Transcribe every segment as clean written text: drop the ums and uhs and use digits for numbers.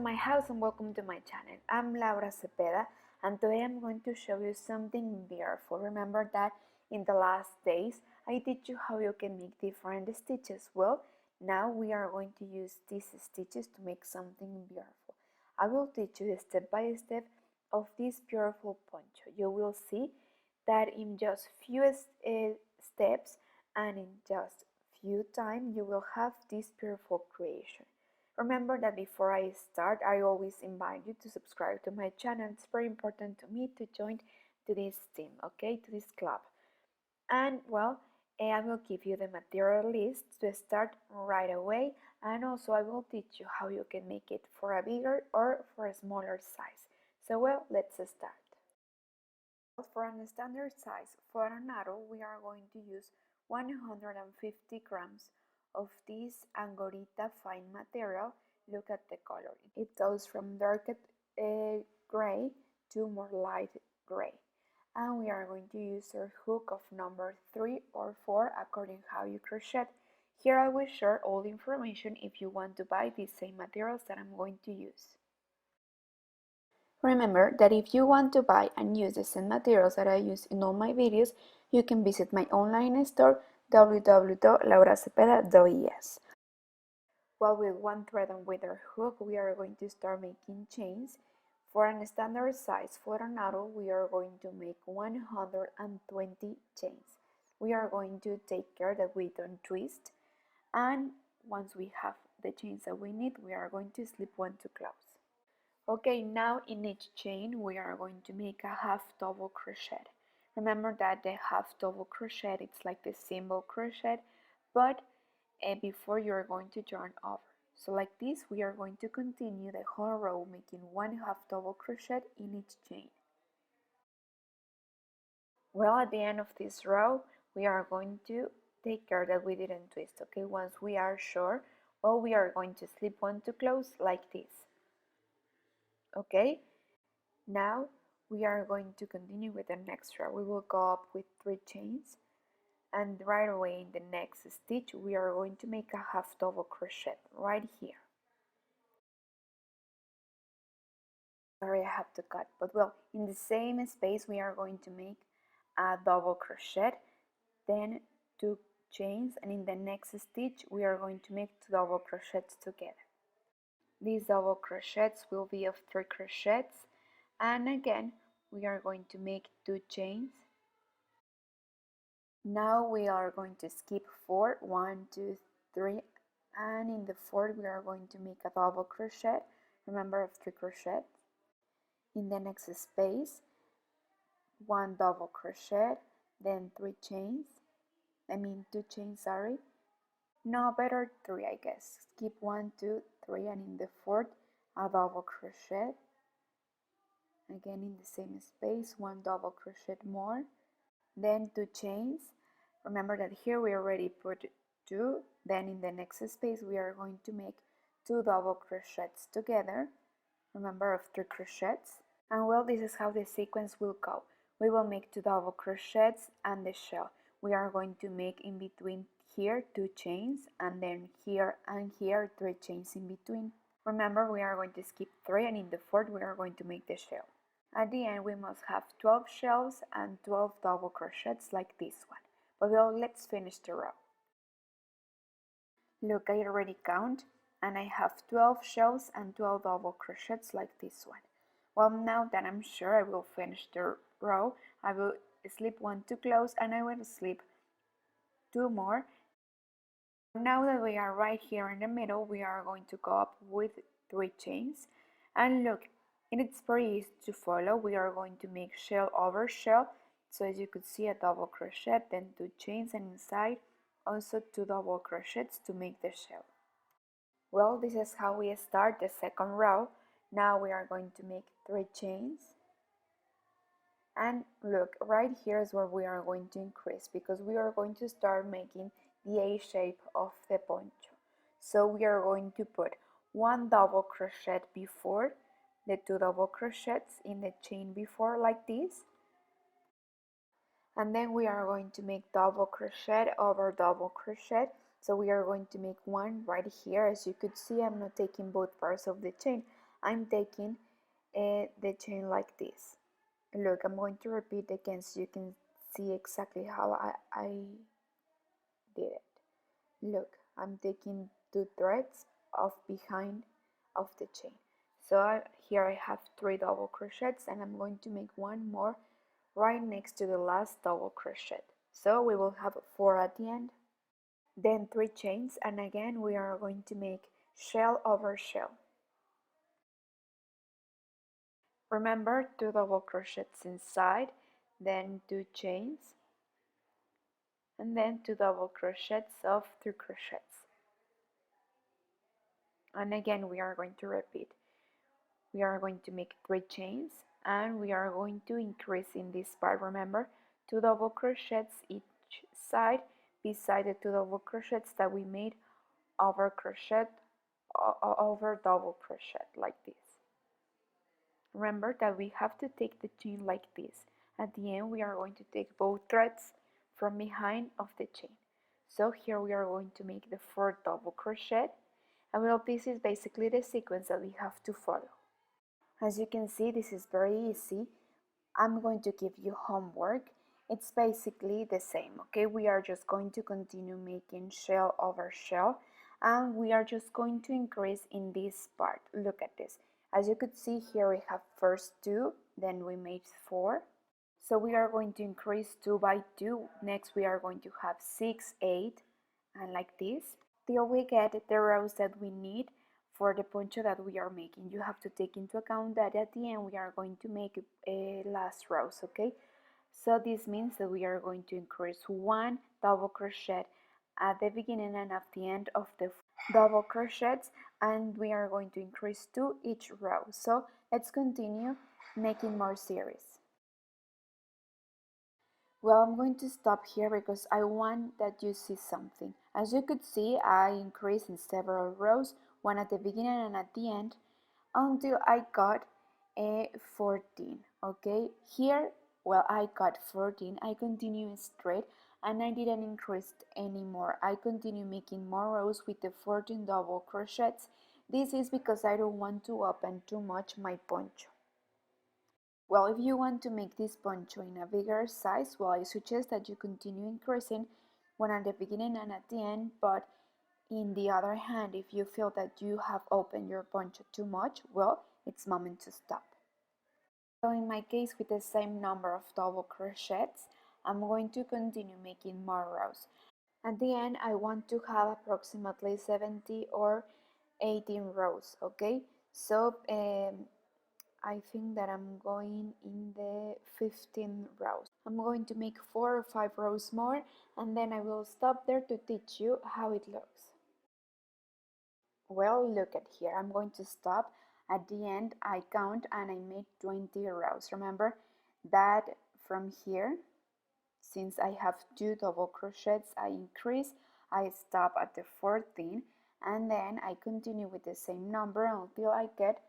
my house and welcome to my channel. I'm Laura Cepeda and today I'm going to show you something beautiful. Remember that in the last days I teach you how you can make different stitches. Well, now we are going to use these stitches to make something beautiful. I will teach you step by step of this beautiful poncho. You will see that in just few steps and in just few time you will have this beautiful creation. Remember that before I start, I always invite you to subscribe to my channel. It's very important to me to join to this team, okay, to this club. And well, I will give you the material list to start right away, and also I will teach you how you can make it for a bigger or for a smaller size. So well, let's start. For a standard size for an arrow, we are going to use 150 grams of this Angorita fine material. Look at the color. It goes from darker gray to more light gray. And we are going to use our hook of number 3 or 4 according how you crochet. Here I will share all the information if you want to buy these same materials that I'm going to use. Remember that if you want to buy and use the same materials that I use in all my videos, you can visit my online store www.lauracepeda.es. Well, with one thread and with our hook, we are going to start making chains. For a standard size for an arrow, we are going to make 120 chains. We are going to take care that we don't twist, and once we have the chains that we need, we are going to slip one to close. Okay, now in each chain we are going to make a half double crochet. Remember that the half double crochet, it's like the single crochet, but before you're going to turn over. So like this, we are going to continue the whole row making one half double crochet in each chain. Well, at the end of this row, we are going to take care that we didn't twist, okay? Once we are sure, well, we are going to slip one to close like this. Okay, now we are going to continue with the next row. We will go up with 3 chains, and right away in the next stitch we are going to make a half double crochet right here. Sorry, I have to cut, but well, in the same space we are going to make a double crochet, then 2 chains, and in the next stitch we are going to make 2 double crochets together. These double crochets will be of 3 crochets, and again we are going to make 2 chains. Now we are going to skip 4, 1, 2, 3, and in the 4th we are going to make a double crochet, remember of 3 crochets. In the next space, 1 double crochet, then 2 chains, sorry. No, better 3 I guess. Skip 1, 2, 3, and in the 4th a double crochet. Again in the same space, 1 double crochet more, then 2 chains. Remember that here we already put 2, then in the next space we are going to make 2 double crochets together, remember of 3 crochets. And well, this is how the sequence will go. We will make 2 double crochets and the shell. We are going to make in between here 2 chains, and then here and here 3 chains in between. Remember, we are going to skip 3, and in the 4th we are going to make the shell. At the end we must have 12 shells and 12 double crochets like this one. But well, let's finish the row. Look, I already count, and I have 12 shells and 12 double crochets like this one. Well, now that I'm sure I will finish the row, I will slip 1 to close, and I will slip 2 more. Now that we are right here in the middle, we are going to go up with 3 chains, and look, it's very easy to follow. We are going to make shell over shell. So as you could see, a double crochet, then 2 chains, and inside also 2 double crochets to make the shell. Well, this is how we start the second row. Now we are going to make 3 chains, and look, right here is where we are going to increase, because we are going to start making the A shape of the poncho. So we are going to put 1 double crochet before the 2 double crochets in the chain before like this, and then we are going to make double crochet over double crochet. So we are going to make 1 right here. As you could see, I'm not taking both parts of the chain, I'm taking the chain like this. Look, I'm going to repeat again so you can see exactly how I did it. Look, I'm taking 2 threads of behind of the chain. So here I have 3 double crochets, and I'm going to make one more right next to the last double crochet. So we will have 4 at the end, then 3 chains, and again we are going to make shell over shell. Remember, 2 double crochets inside, then 2 chains, and then 2 double crochets of 3 crochets. And again we are going to repeat. We are going to make 3 chains, and we are going to increase in this part. Remember, 2 double crochets each side beside the 2 double crochets that we made over crochet over double crochet, like this. Remember that we have to take the chain like this. At the end we are going to take both threads from behind of the chain. So here we are going to make the 4th double crochet, and well, this is basically the sequence that we have to follow. As you can see, this is very easy. I'm going to give you homework. It's basically the same, okay? We are just going to continue making shell over shell, and we are just going to increase in this part. Look at this. As you could see here, we have first 2, then we made 4. So we are going to increase 2 by 2. Next we are going to have 6, 8, and like this, till we get the rows that we need for the poncho that we are making. You have to take into account that at the end we are going to make last rows, okay? So this means that we are going to increase 1 double crochet at the beginning and at the end of the double crochets, and we are going to increase 2 each row. So let's continue making more series. Well, I'm going to stop here because I want that you see something. As you could see, I increased in several rows, one at the beginning and at the end, until I got a 14. Okay, here, well, I got 14. I continue straight and I didn't increase anymore. I continue making more rows with the 14 double crochets. This is because I don't want to open too much my poncho. Well, if you want to make this poncho in a bigger size, well, I suggest that you continue increasing one at the beginning and at the end, but in the other hand, if you feel that you have opened your poncho too much, well, it's moment to stop. So in my case, with the same number of double crochets, I'm going to continue making more rows. At the end, I want to have approximately 70 or 18 rows, okay? So I think that I'm going in the 15 rows. I'm going to make 4 or 5 rows more, and then I will stop there to teach you how it looks. Well, look at here. I'm going to stop. At the end, I count and I made 20 rows. Remember that from here, since I have 2 double crochets, I increase, I stop at the 14, and then I continue with the same number until I get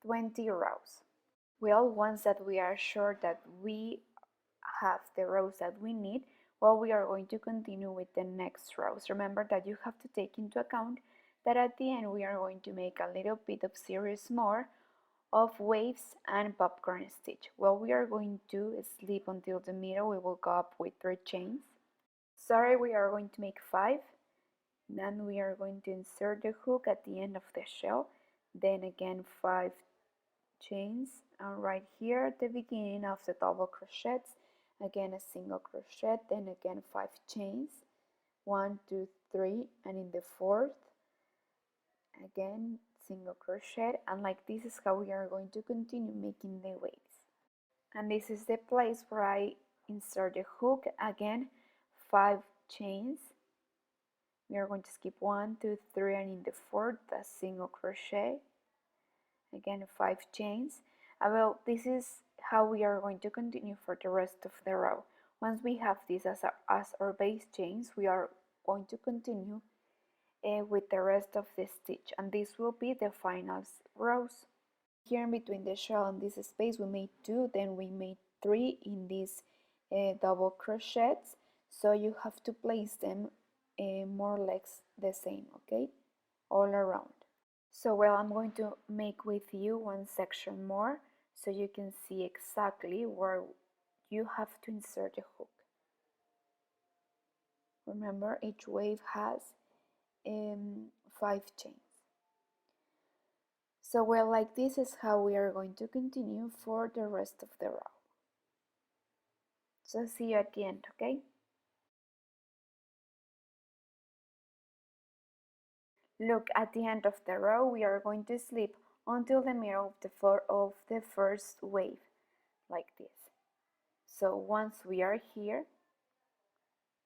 20 rows. Well, once that we are sure that we have the rows that we need, well, we are going to continue with the next rows. Remember that you have to take into account that at the end we are going to make a little bit of series more of waves and popcorn stitch. Well, we are going to slip until the middle. We will go up with 3 chains. Sorry, we are going to make 5. Then we are going to insert the hook at the end of the shell. Then again 5 chains, and right here at the beginning of the double crochets, again a single crochet, then again 5 chains, 1, 2, 3, and in the 4th again single crochet, and like this is how we are going to continue making the waves. And this is the place where I insert the hook. Again 5 chains, we are going to skip 1, 2, 3, and in the 4th a single crochet, again 5 chains. Well, this is how we are going to continue for the rest of the row. Once we have this as our base chains, we are going to continue with the rest of the stitch, and this will be the final rows. Here in between the shell and this space we made 2, then we made 3 in these double crochets, so you have to place them more or less the same, okay, all around. So well, I'm going to make with you one section more so you can see exactly where you have to insert the hook. Remember, each wave has 5 chains. So well, like this is how we are going to continue for the rest of the row. So see you at the end, okay? Look, at the end of the row, we are going to slip until the middle of the floor of the first wave, like this. So once we are here,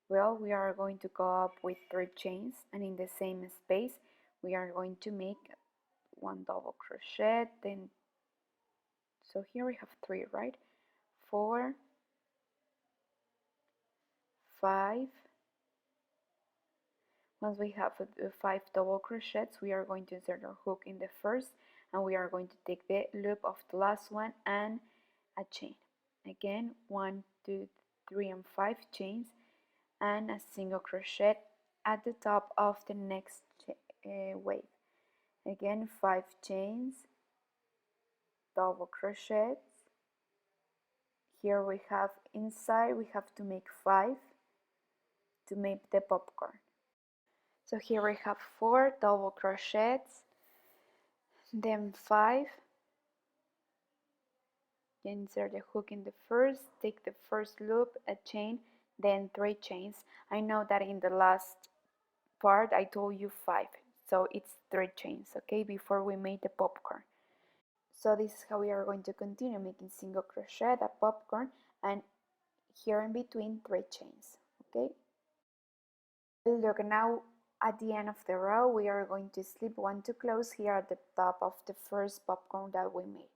well, we are going to go up with 3 chains, and in the same space, we are going to make 1 double crochet, then, so here we have 3, right? 4, 5. Once we have 5 double crochets, we are going to insert our hook in the first, and we are going to take the loop of the last one and a chain. Again, 1, 2, 3, and 5 chains, and a single crochet at the top of the next wave. Again, 5 chains, double crochets. Here we have inside, we have to make 5 to make the popcorn. So here we have 4 double crochets, then 5, insert the hook in the first, take the first loop, a chain, then 3 chains. I know that in the last part I told you 5, so it's 3 chains, okay, before we made the popcorn. So this is how we are going to continue making single crochet, a popcorn, and here in between 3 chains, okay. Look, now at the end of the row we are going to slip 1 to close here at the top of the first popcorn that we made.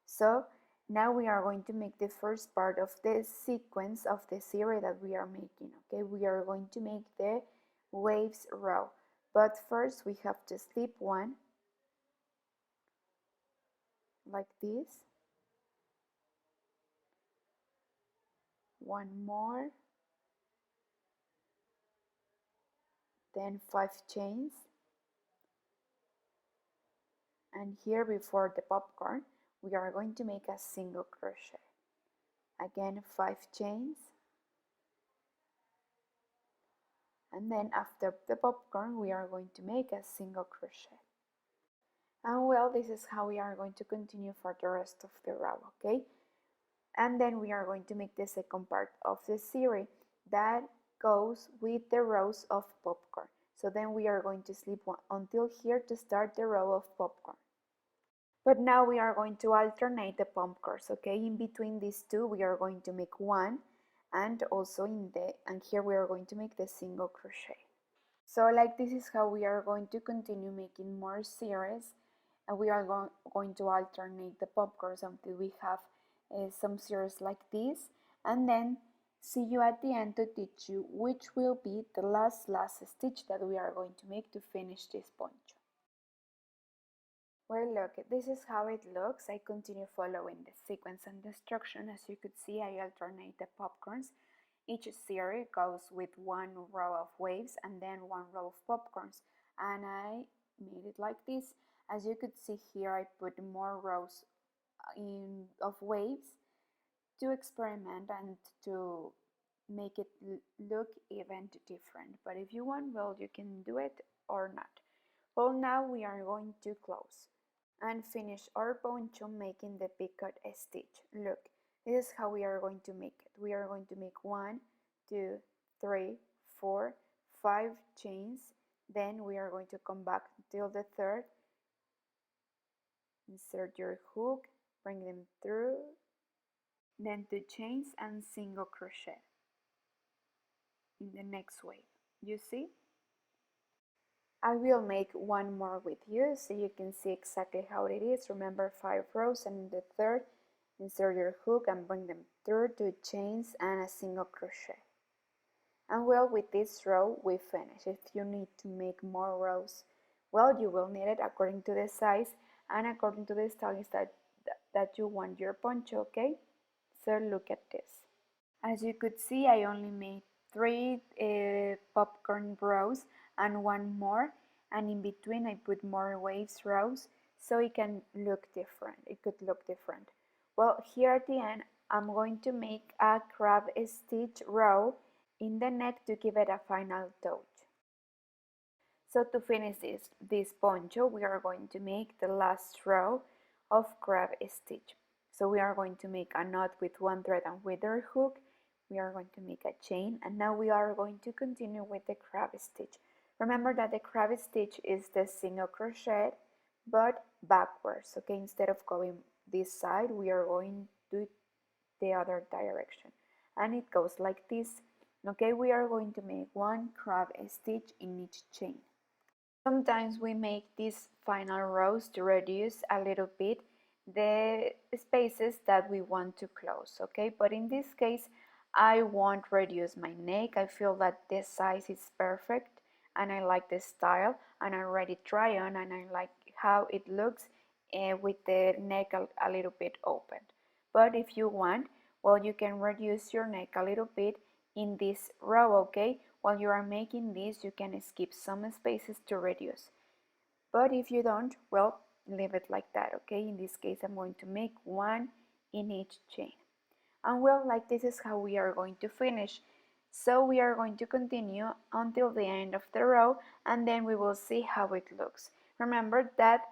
So now we are going to make the first part of the sequence of the series that we are making, okay. We are going to make the waves row, but first we have to slip 1 like this, 1 more, then 5 chains, and here before the popcorn we are going to make a single crochet. Again, 5 chains, and then after the popcorn we are going to make a single crochet. And well, this is how we are going to continue for the rest of the row, okay. And then we are going to make the second part of the series that goes with the rows of popcorn. So then we are going to slip 1 until here to start the row of popcorn. But now we are going to alternate the popcorns, okay. In between these two we are going to make 1, and also and here we are going to make the single crochet. So like this is how we are going to continue making more series, and we are going to alternate the popcorns until we have some series like this, and then see you at the end to teach you which will be the last stitch that we are going to make to finish this poncho. Well, look, this is how it looks. I continue following the sequence and the instruction. As you could see, I alternate the popcorns. Each series goes with 1 row of waves and then 1 row of popcorns, and I made it like this. As you could see here, I put more rows of waves to experiment and to make it look even different. But if you want, well, you can do it or not. Well, now we are going to close and finish our poncho making the picot stitch. Look, this is how we are going to make it. We are going to make 1, 2, 3, 4, 5 chains. Then we are going to come back till the third, insert your hook, bring them through, then 2 chains and single crochet in the next wave. You see? I will make 1 more with you so you can see exactly how it is. Remember, 5 rows, and in the third insert your hook and bring them through, 2 chains and a single crochet. And well, with this row we finish. If you need to make more rows, well, you will need it according to the size and according to the styles that you want your poncho, okay? So look at this. As you could see, I only made 3 popcorn rows and 1 more, and in between I put more waves rows so it can look different. It could look different. Well, here at the end I'm going to make a crab stitch row in the neck to give it a final touch. So to finish this poncho, we are going to make the last row of crab stitch. So we are going to make a knot with one thread and with our hook. We are going to make a chain, and now we are going to continue with the crab stitch. Remember that the crab stitch is the single crochet but backwards. Okay, instead of going this side, we are going to the other direction, and it goes like this. Okay, we are going to make one crab stitch in each chain. Sometimes we make these final rows to reduce a little bit the spaces that we want to close, okay? But in this case, I won't reduce my neck. I feel that this size is perfect and I like the style, and I already try on and I like how it looks with the neck a little bit open. But if you want, well, you can reduce your neck a little bit in this row, okay? While you are making this, you can skip some spaces to reduce. But if you don't, well, leave it like that, okay? In this case, I'm going to make one in each chain. And well, like this is how we are going to finish. So we are going to continue until the end of the row, and then we will see how it looks. Remember that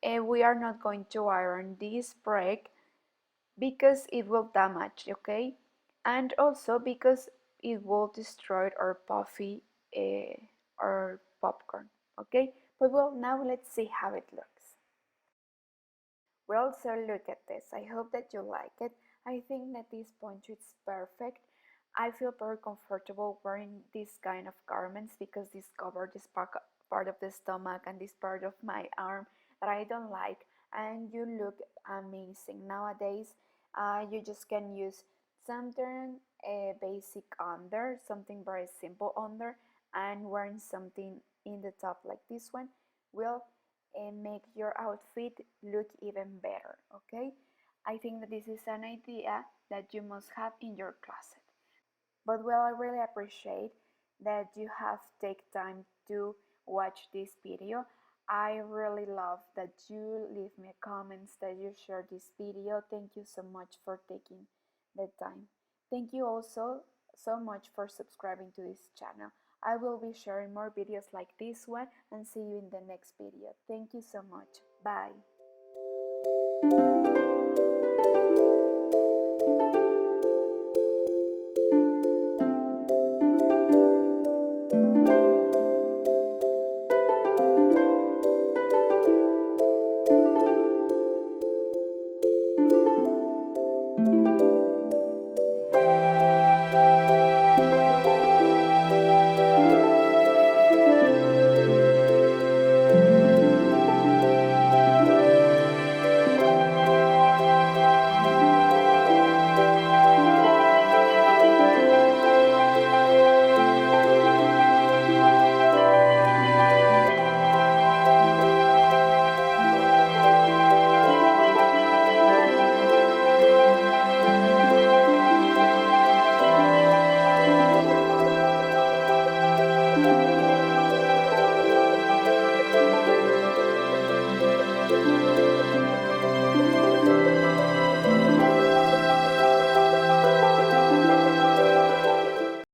we are not going to iron this break because it will damage, okay? And also because it will destroy our puffy or popcorn, okay? But well, now let's see how it looks. Well, so look at this. I hope that you like it. I think that this poncho is perfect. I feel very comfortable wearing this kind of garments because this cover this part of the stomach and this part of my arm that I don't like, and you look amazing. Nowadays, you just can use something basic under, something very simple under, and wearing something in the top like this one will make your outfit look even better, okay? I think that this is an idea that you must have in your closet. But well, I really appreciate that you have take time to watch this video. I really love that you leave me comments, that you share this video. Thank you so much for taking the time. Thank you also so much for subscribing to this channel. I will be sharing more videos like this one, and see you in the next video. Thank you so much. Bye.